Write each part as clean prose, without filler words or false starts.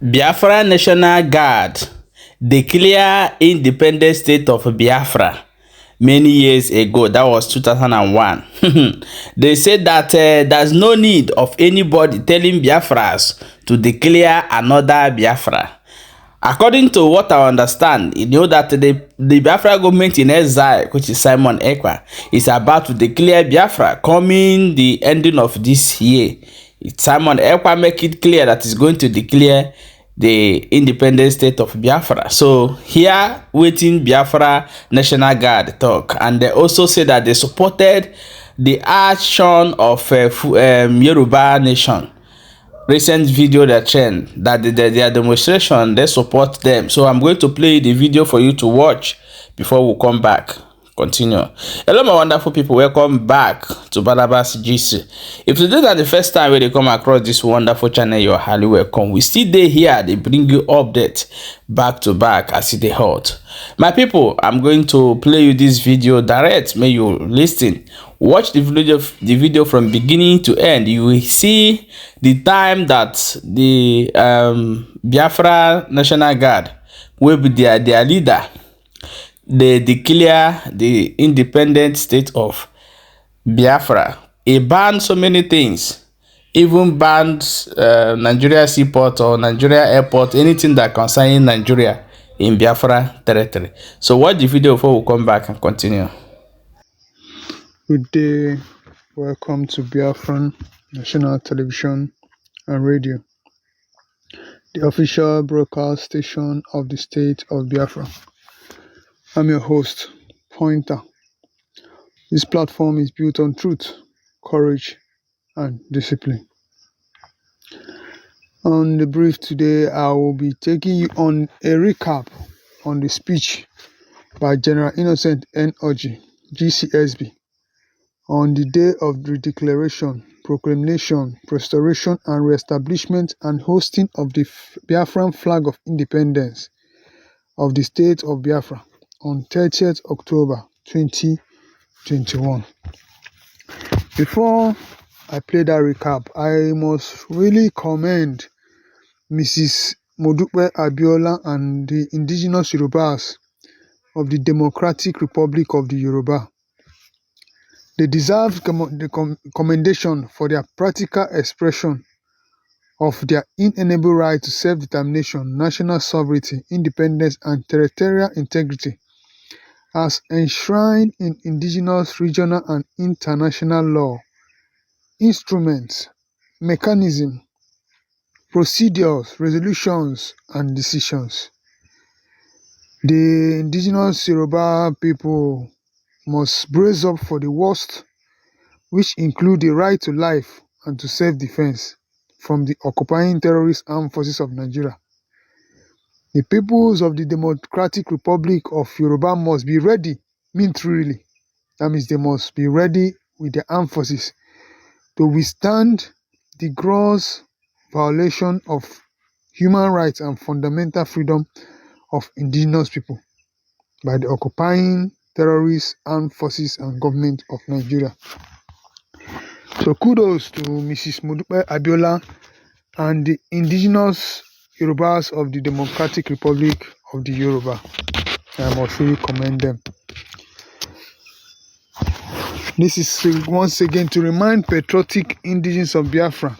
Biafra National Guard declare independent state of Biafra many years ago. That was 2001. They said that there's no need of anybody telling Biafras to declare another Biafra. According to what I understand, you know that the Biafra government in exile, which is Simon Ekpa, is about to declare Biafra coming the ending of this year. Simon Ekpa make it clear that he's going to declare the independent state of Biafra. So here, waiting Biafra National Guard talk, and they also say that they supported the action of Yoruba Nation. Recent video that trend that their demonstration, they support them. So I'm going to play the video for you to watch before we come back. Continue. Hello my wonderful people, welcome back to Barnabas GC. If today is the first time when they come across this wonderful channel, you're highly welcome. We still there here, they bring you updates back to back as they hot. My people, I'm going to play you this video direct. May you listen, watch the video from beginning to end. You will see the time that the Biafra National Guard will be their leader. They declare the independent state of Biafra. It banned so many things, even banned Nigeria seaport or Nigeria airport, anything that concerns Nigeria in Biafra territory. So watch the video before we come back and continue. Good day, welcome to Biafran National Television and Radio, the official broadcast station of the state of Biafra. I'm your host, Pointer. This platform is built on truth, courage, and discipline. On the brief today, I will be taking you on a recap on the speech by General Innocent N. Oji, GCSB, on the day of the declaration, proclamation, restoration, and re-establishment and hosting of the Biafran flag of independence of the state of Biafra on 30th October 2021. Before I play that recap, I must really commend Mrs. Modupe Abiola and the indigenous Yorubas of the Democratic Republic of the Yoruba. They deserve the commendation for their practical expression of their inalienable right to self-determination, national sovereignty, independence, and territorial integrity as enshrined in indigenous, regional, and international law, instruments, mechanisms, procedures, resolutions, and decisions. The indigenous Yoruba people must brace up for the worst, which include the right to life and to self-defense from the occupying terrorist armed forces of Nigeria. The peoples of the Democratic Republic of Yoruba must be ready militarily. That means they must be ready with their armed forces to withstand the gross violation of human rights and fundamental freedom of indigenous people by the occupying terrorist armed forces and government of Nigeria. So kudos to Mrs. Modupe Abiola and the indigenous Yorubas of the Democratic Republic of the Yoruba. I must really commend them. This is once again to remind patriotic indigenes of Biafra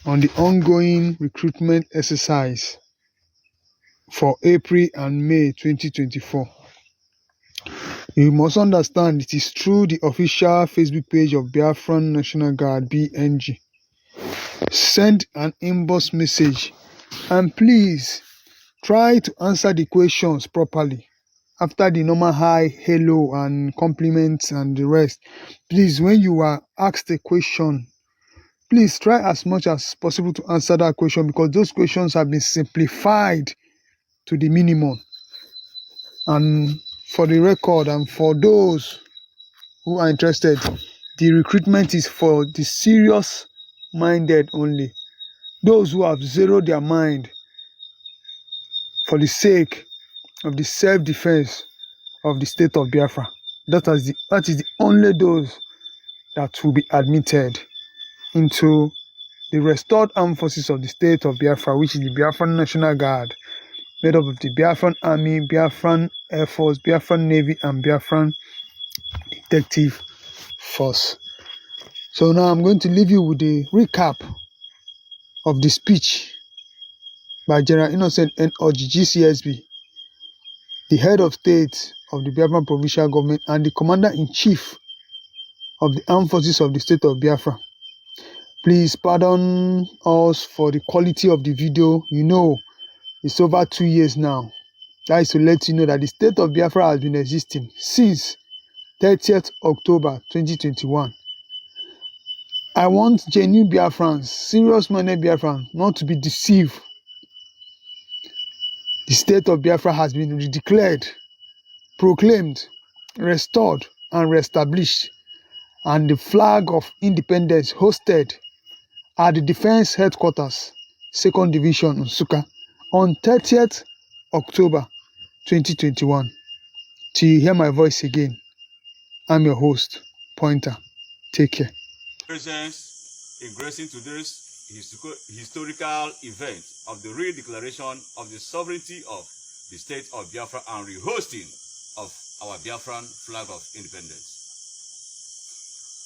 on the ongoing recruitment exercise for April and May 2024. You must understand it is through the official Facebook page of Biafran National Guard BNG. Send an inbox message and please try to answer the questions properly. After the normal hi, hello, and compliments and the rest, please, when you are asked a question, please try as much as possible to answer that question because those questions have been simplified to the minimum. And for the record and for those who are interested, the recruitment is for the serious-minded only. Those who have zeroed their mind for the sake of the self-defense of the state of Biafra. That is the only those that will be admitted into the restored armed forces of the state of Biafra, which is the Biafran National Guard, made up of the Biafran Army, Biafran Air Force, Biafran Navy, and Biafran Detective Force. So now I'm going to leave you with a recap of the speech by General Innocent N. Orji, GCSB, the head of state of the Biafran provincial government and the commander-in-chief of the armed forces of the state of Biafra. Please pardon us for the quality of the video. You know, it's over 2 years now. That is to let you know that the state of Biafra has been existing since 30th October 2021. I want genuine Biafrans, serious-minded Biafrans, not to be deceived. The state of Biafra has been redeclared, proclaimed, restored, and reestablished, and the flag of independence hosted at the Defense Headquarters, 2nd Division, Nsukka, on 30th October 2021. Till you hear my voice again, I'm your host, Pointer. Take care. Presence in gracing today's historical event of the redeclaration of the sovereignty of the state of Biafra and rehosting of our Biafran flag of independence.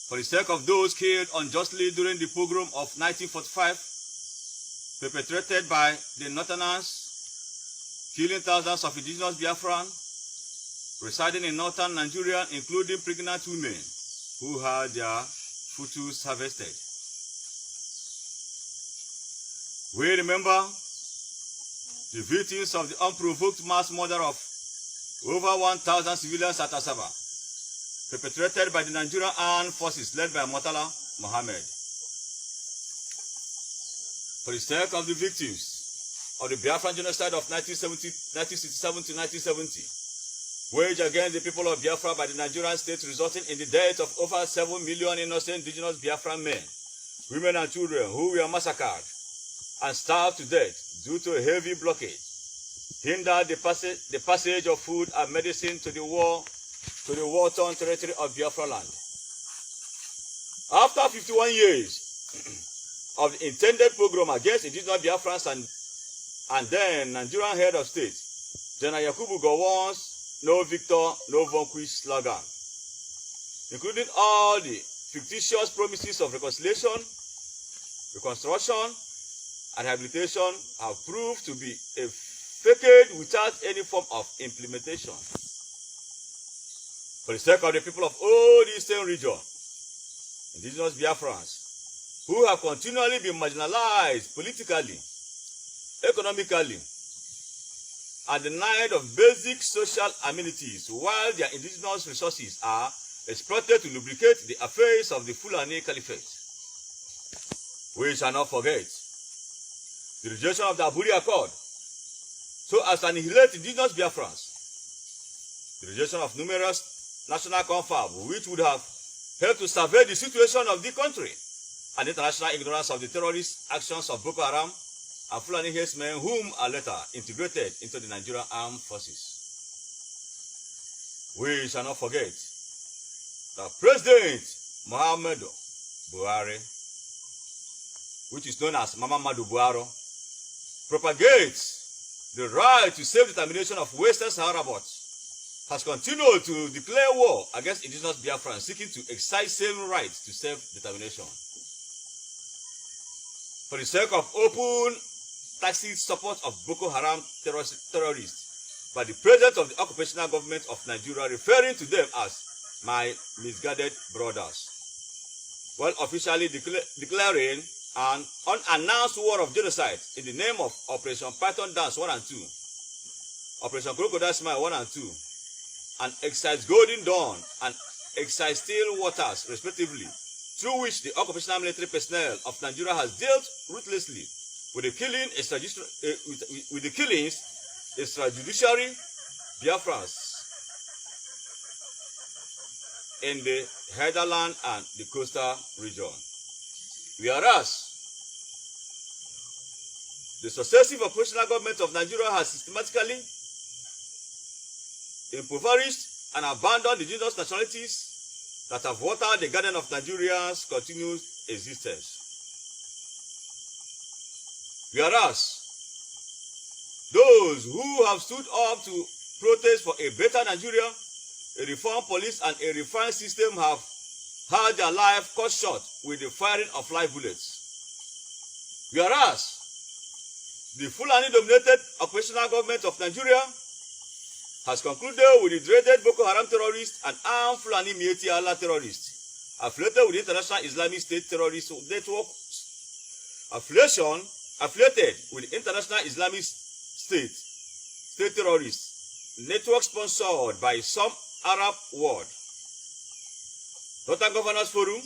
For the sake of those killed unjustly during the pogrom of 1945, perpetrated by the Northerners, killing thousands of indigenous Biafran residing in northern Nigeria, including pregnant women who had their fetus harvested. We remember the victims of the unprovoked mass murder of over 1,000 civilians at Asaba, perpetrated by the Nigerian armed forces led by Murtala Mohammed. For the sake of the victims of the Biafran genocide of 1967 to 1970, waged against the people of Biafra by the Nigerian state, resulting in the death of over 7 million innocent indigenous Biafran men, women and children who were massacred and starved to death due to a heavy blockade, hindered the passage of food and medicine to the war-torn territory of Biafra land. After 51 years of the intended pogrom against indigenous Biafrans and then Nigerian head of state, General Yakubu Gowon's "No victor, no vanquished" slogan, including all the fictitious promises of reconciliation, reconstruction, and rehabilitation, have proved to be a facade without any form of implementation. For the sake of the people of all the Eastern region, indigenous Biafrans, who have continually been marginalized politically, economically, and denied of basic social amenities, while their indigenous resources are exploited to lubricate the affairs of the Fulani Caliphate. We shall not forget the rejection of the Aburi Accord, so as to annihilate indigenous Biafrans, the rejection of numerous national confab, which would have helped to survey the situation of the country, and international ignorance of the terrorist actions of Boko Haram and Fulani herdsmen, whom are later integrated into the Nigerian armed forces. We shall not forget that President Muhammadu Buhari, which is known as Mama Madu Buhari, propagates the right to self-determination of Western Sahara, but has continued to declare war against indigenous Biafrans seeking to exercise same rights to self-determination. For the sake of open tacit support of Boko Haram terrorists by the president of the occupational government of Nigeria, referring to them as "my misguided brothers," while officially declaring an unannounced war of genocide in the name of Operation Python Dance 1 and 2, Operation Crocodile Smile 1 and 2, and Exercise Golden Dawn and Exercise Still Waters, respectively, through which the occupational military personnel of Nigeria has dealt ruthlessly with the killings extrajudiciary Biafrans in the hinterland and the coastal region. Whereas the successive operational government of Nigeria has systematically impoverished and abandoned the indigenous nationalities that have watered the garden of Nigeria's continued existence. Whereas those who have stood up to protest for a better Nigeria, a reformed police and a refined system have had their life cut short with the firing of live bullets. Whereas the Fulani-dominated operational government of Nigeria has concluded with the dreaded Boko Haram terrorists and armed Fulani Mieti Allah terrorists affiliated with the International Islamic State terrorist network, affiliated with the International Islamic State terrorist network sponsored by some Arab world. Northern Governors Forum,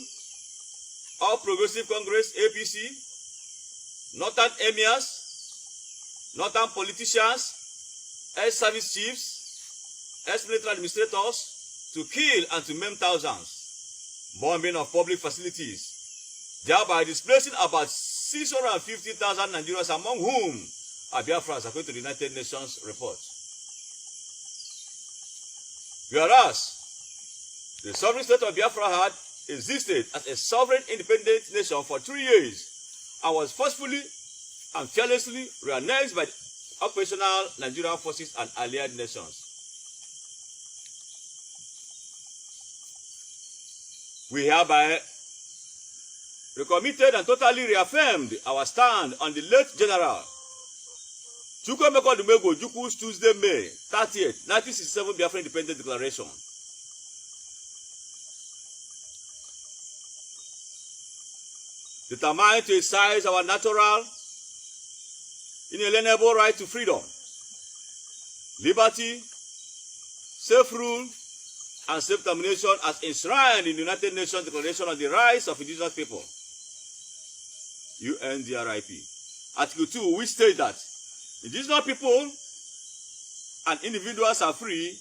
All Progressive Congress APC, Northern Emirs, Northern politicians, ex-service chiefs, ex-military administrators to kill and to maim thousands, bombing of public facilities, thereby displacing about 650,000 Nigerians, among whom are Biafrans, according to the United Nations report. Whereas the sovereign state of Biafra had existed as a sovereign independent nation for 3 years and was forcefully and fearlessly reannexed by the operational Nigerian forces and allied nations. We hereby recommitted and totally reaffirmed our stand on the late General Chukwuemeka Odumegwu Ojukwu's Tuesday, May 30th, 1967 Biafra Independent Declaration. Determined to exercise our natural, inalienable right to freedom, liberty, self-rule, and self-determination as enshrined in the United Nations Declaration on the Rights of Indigenous People, UNDRIP. Article 2, which states that indigenous people and individuals are free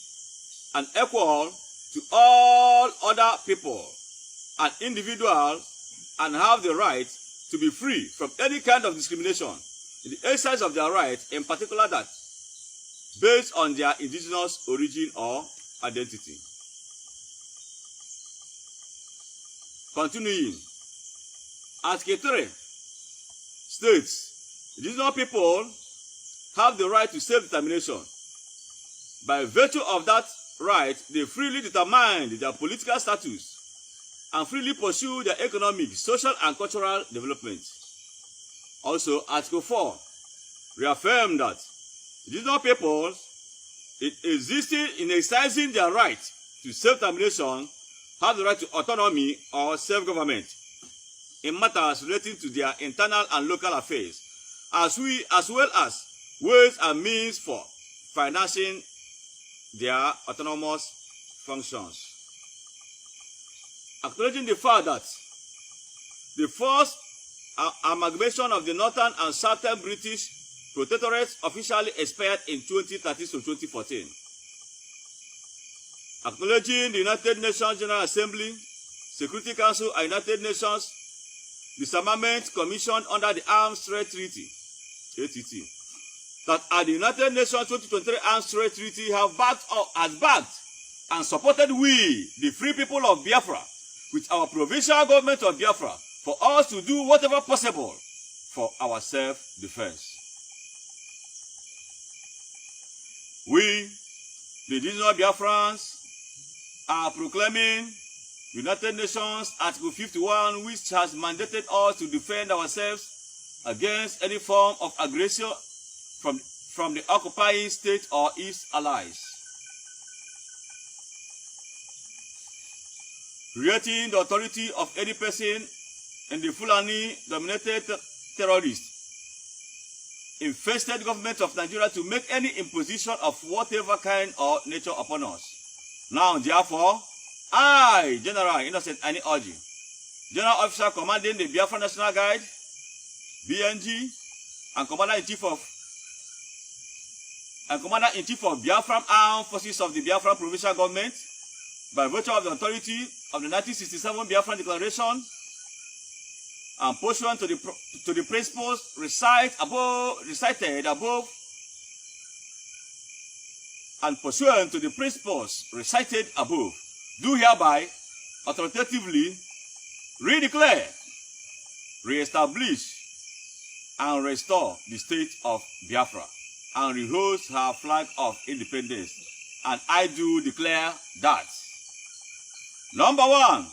and equal to all other people and individuals and have the right to be free from any kind of discrimination in the exercise of their right, in particular that based on their indigenous origin or identity. Continuing, Article 3 states, indigenous people have the right to self-determination. By virtue of that right, they freely determine their political status and freely pursue their economic, social, and cultural development. Also, Article 4 reaffirmed that indigenous people, it existing in exercising their right to self-determination, have the right to autonomy or self-government in matters relating to their internal and local affairs, as well as ways and means for financing their autonomous functions. Acknowledging the fact that the first amalgamation of the Northern and Southern British Protectorates officially expired in 2013 to 2014. Acknowledging the United Nations General Assembly, Security Council, and United Nations Disarmament Commission under the Arms Trade Treaty, ATT, that at the United Nations 2023 Arms Trade Treaty has backed and supported we, the free people of Biafra, with our provincial government of Biafra, for us to do whatever possible for our self-defense. We, the indigenous Biafrans, are proclaiming United Nations Article 51, which has mandated us to defend ourselves against any form of aggression from the occupying state or its allies. Creating the authority of any person in the Fulani-dominated terrorist infested government of Nigeria to make any imposition of whatever kind or nature upon us. Now, therefore, I, General Innocent Ani Oji, General Officer commanding the Biafra National Guard, BNG, and Commander-in-Chief of Biafran Armed Forces of the Biafran Provincial Government, by virtue of the authority of the 1967 Biafran Declaration, and pursuant to the principles recited above, and pursuant to the principles recited above, do hereby authoritatively redeclare, reestablish, and restore the state of Biafra and rehost her flag of independence. And I do declare that. Number 1,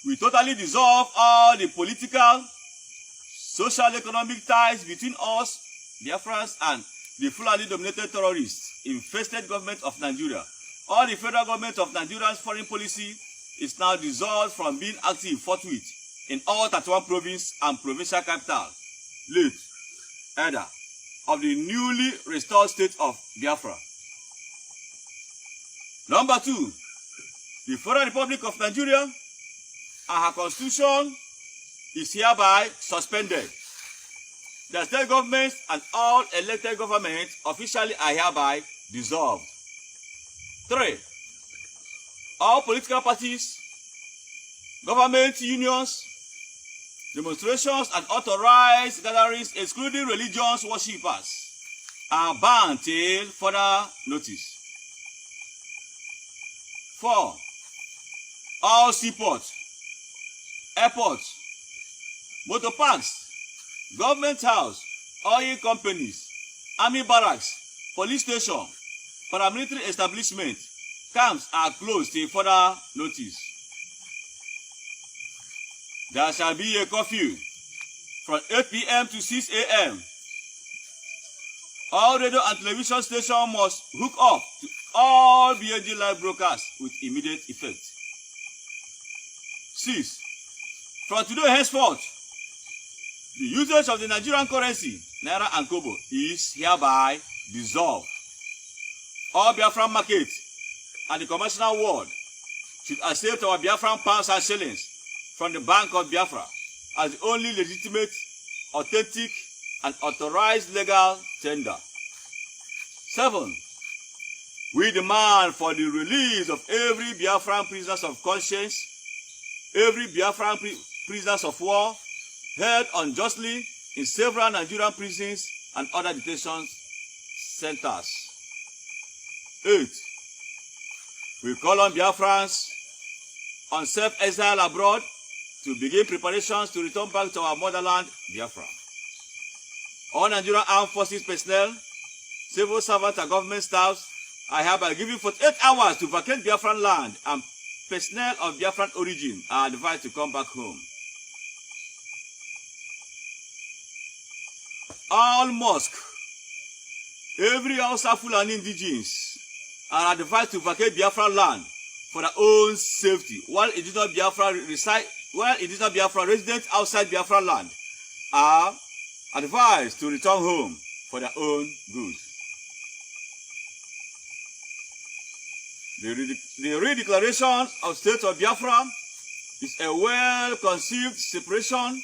we totally dissolve all the political, social, economic ties between us, Biafrans, and the Fulani-dominated terrorists infested government of Nigeria. All the federal government of Nigeria's foreign policy is now dissolved from being active forthwith in all 31 province and provincial capital, late, either, of the newly restored state of Biafra. Number 2, the Federal Republic of Nigeria and her constitution is hereby suspended. The state governments and all elected governments officially are hereby dissolved. 3, all political parties, government unions, demonstrations and authorized gatherings excluding religious worshippers are banned till further notice. 4, all seaports, airports, motor parks, government house, oil companies, army barracks, police station, paramilitary establishment, camps are closed till further notice. There shall be a curfew from 8 p.m. to 6 a.m. All radio and television stations must hook up to all BNG live broadcasts with immediate effect. 6, from today henceforth, the usage of the Nigerian currency, Naira and Kobo, is hereby dissolved. All Biafran markets and the commercial world should accept our Biafran pounds and shillings from the Bank of Biafra as the only legitimate, authentic, and authorized legal tender. 7, we demand for the release of every Biafran prisoners of conscience, every Biafran prisoners of war held unjustly in several Nigerian prisons and other detention centers. 8, we call on Biafrans on self-exile abroad to begin preparations to return back to our motherland, Biafra. All Nigerian Armed Forces personnel, civil servants and government staffs are hereby given 48 hours to vacate Biafran land, and personnel of Biafran origin are advised to come back home. All mosques, every Hausa Fulani indigenes are advised to vacate Biafran land for their own safety, while indigenous Biafra residents outside Biafran land are advised to return home for their own good. The redeclaration of state of Biafra is a well-conceived separation,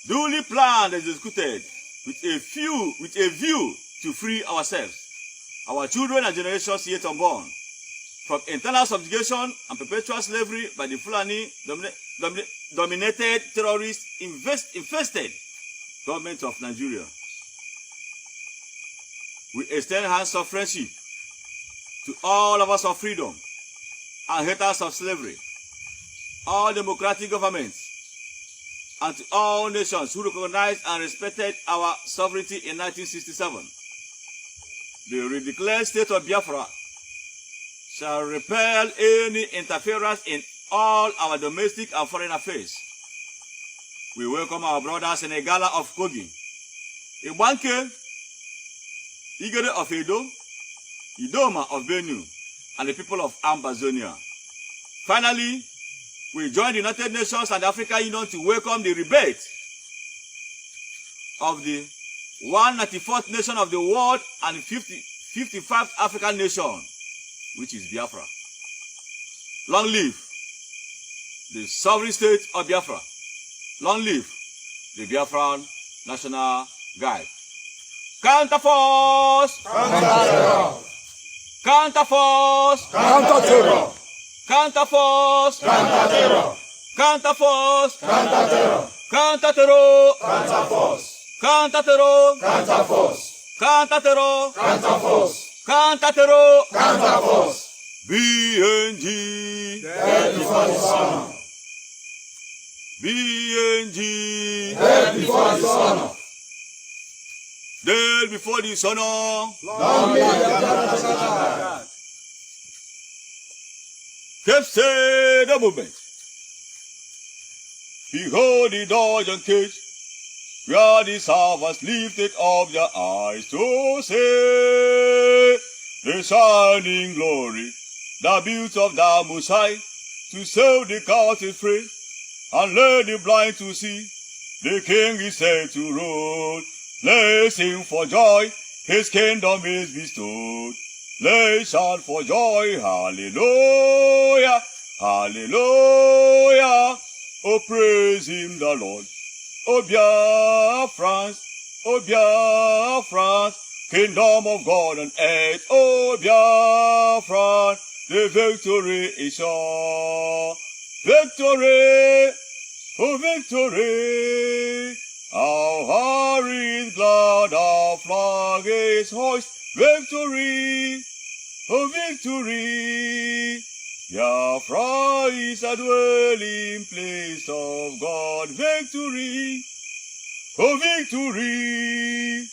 duly planned and executed with a view to free ourselves, our children and generations yet unborn, from internal subjugation and perpetual slavery by the Fulani dominated terrorist infested government of Nigeria. We extend hands of friendship to all lovers of freedom and haters of slavery, all democratic governments, and to all nations who recognized and respected our sovereignty in 1967. The redeclared state of Biafra shall repel any interference in all our domestic and foreign affairs. We welcome our brothers in a gala of Kogi, Ibanke, Igede of Edo, Idoma of Benue, and the people of Ambazonia. Finally, we join the United Nations and the African Union to welcome the rebate of the 194th nation of the world and 55th African nation, which is Biafra. Long live the sovereign state of Biafra. Long live the Biafran National Guard. Counterforce! Counter-terror! Counterforce! Counter-terror! Counterforce! Counter-terror! Counterforce! Counter-terror! Counter-terror! Counter-force! Counter-terror! Counter-force! Counter-terror! Counter-force! Counter-terror! Counter-force! BNG! Dead before the sun! BNG. Dead before dishonor. Dead before dishonor. Long live Biafra. Kept say the movement. Behold the dungeon cage, where the servants lifted up their eyes to see the shining glory, the beauty of the Most High, to save the captive free, and lead the blind to see. The King is set to rule. Let's sing for joy, his kingdom is bestowed. Let's shout for joy, hallelujah, hallelujah. Oh, praise him, the Lord. Oh, Biafra, oh, Biafra, kingdom of God on earth. Oh, Biafra, the victory is sure. Victory, oh, victory. Our heart is glad, our flag is hoist. Victory, oh, victory. Biafra is a dwelling place of God. Victory, oh, victory.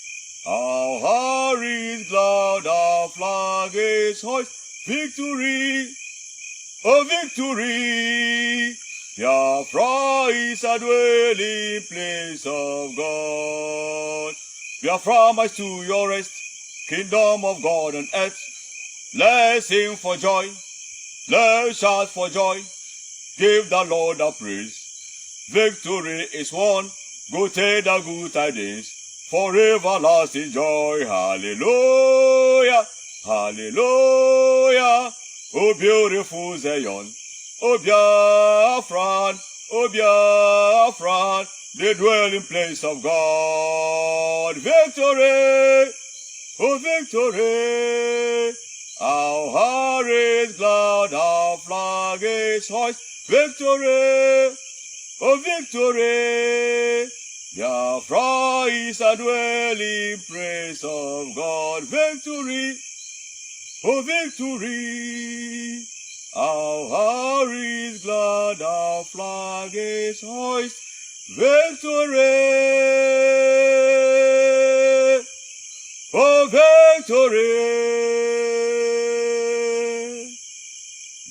Our heart is glad, our flag is hoist. Victory, oh, victory. Biafra is a dwelling place of God. Biafra, march to your rest, kingdom of God on earth. Let's sing for joy. Let's shout for joy, give the Lord a praise. Victory is won, go take the good tidings, for everlasting joy. Hallelujah, hallelujah. Oh, beautiful Zion, oh, Biafra, oh, Biafra, the dwelling place of God. Victory, oh, victory. Our heart is glad, our flag is hoist. Victory, oh, victory. Biafra is a dwelling place of God. Victory, oh, victory. Our heart is glad, our flag is hoist. Victory, oh, victory.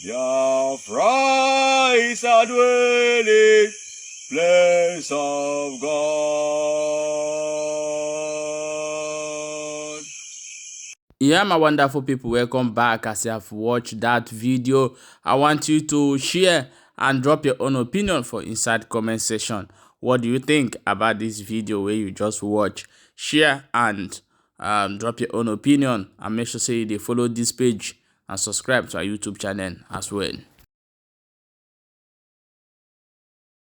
Biafra is a dwelling place of God. Yeah, my wonderful people, welcome back. As you have watched that video, I want you to share and drop your own opinion for inside comment section. What do you think about this video where you just watch? Share and drop your own opinion, and make sure say they follow this page and subscribe to our YouTube channel as well.